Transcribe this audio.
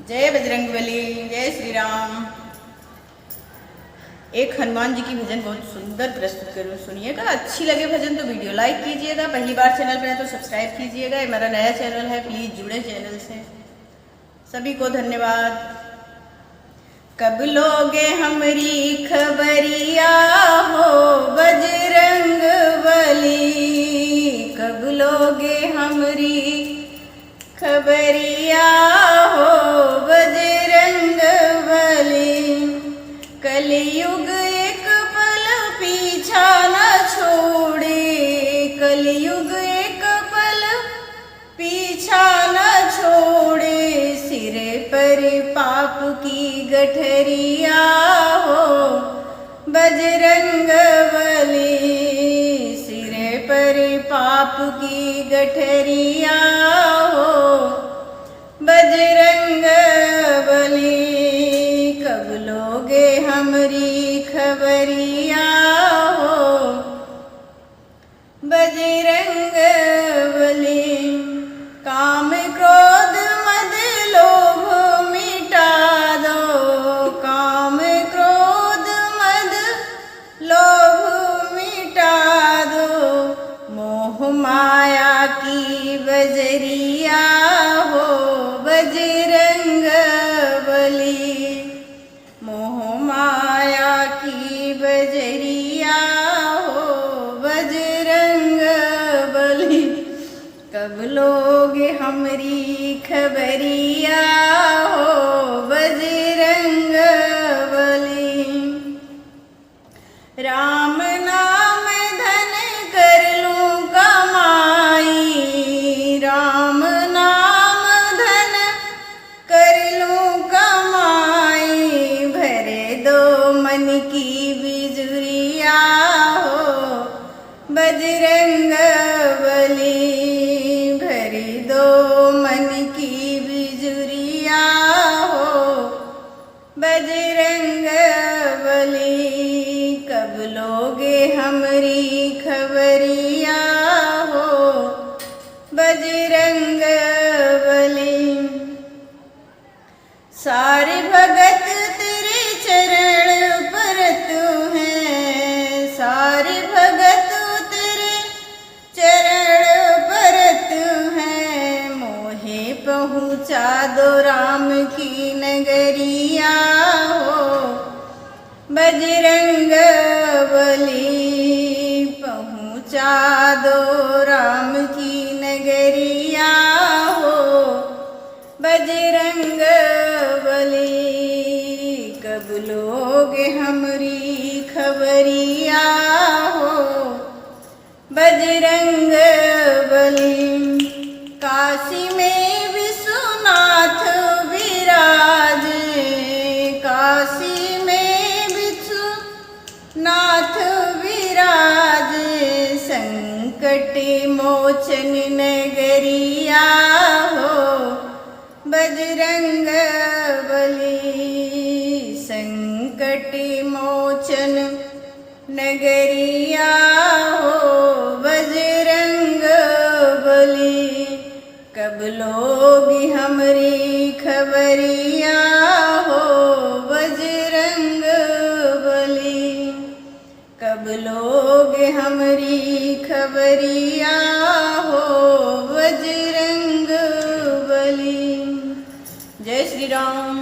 जय बजरंगबली, जय श्री राम। एक हनुमान जी की भजन बहुत सुंदर प्रस्तुत करूँ, सुनिएगा। अच्छी लगे भजन तो वीडियो लाइक कीजिएगा। पहली बार चैनल पर है तो सब्सक्राइब कीजिएगा। ये मेरा नया चैनल है, प्लीज़ जुड़े चैनल से। सभी को धन्यवाद। कब लोगे हमरी खबरिया हो बजरंग बली, कब लोगे हमरी खबरिया हो बजरंग बली। कलयुग एक पल पीछा न छोड़े, कलयुग एक पल पीछा न छोड़े। सिरे पर पाप की गठरिया हो बजरंग बली, सिरे पर पाप की गठरिया हो बजरंग बली। कब लोगे हमरी खबरिया हो बजरंग बली। काम क्रोध मद लोभ मिटा दो, काम क्रोध मद लोभ मिटा दो। मोह माया की बजरिया हो बजरंग बली, मोह माया की बजरिया हो बजरंग बली। कब लोगे हमरी खबरिया हो बजरंग बली। राम नाम धन कर लूं कमाई, राम नाम धन कर लूं कमाई। भरे दो मन की बिजुरिया हो बजरंग बली, भरी दो मन की बिजुरिया हो बजरंग बली। कब लोगे हमरी खबरिया हो बजरंग बली। सारे भगत तेरे चरण परत हैं, सारे भगत तेरे चरण परत हैं। मोहे पहुँचा दो राम की नगरिया हो बजरंग बली, पहुँचा दो राम की नगरिया हो बजरंग बली। कब लोगे हमरी खबरिया हो बजरंग बली। काशी में विश्वनाथ विराजे, काशी में विश्वनाथ विराजे। संकट मोचन नगरिया हो बजरंग बली, संकट मोचन नगरिया हो बजरंग बली। कब लोगी हमरी खबरिया हो बजरंग बली, कब लोगे हमरी खबरिया हो बजरंग बली। जय श्री राम।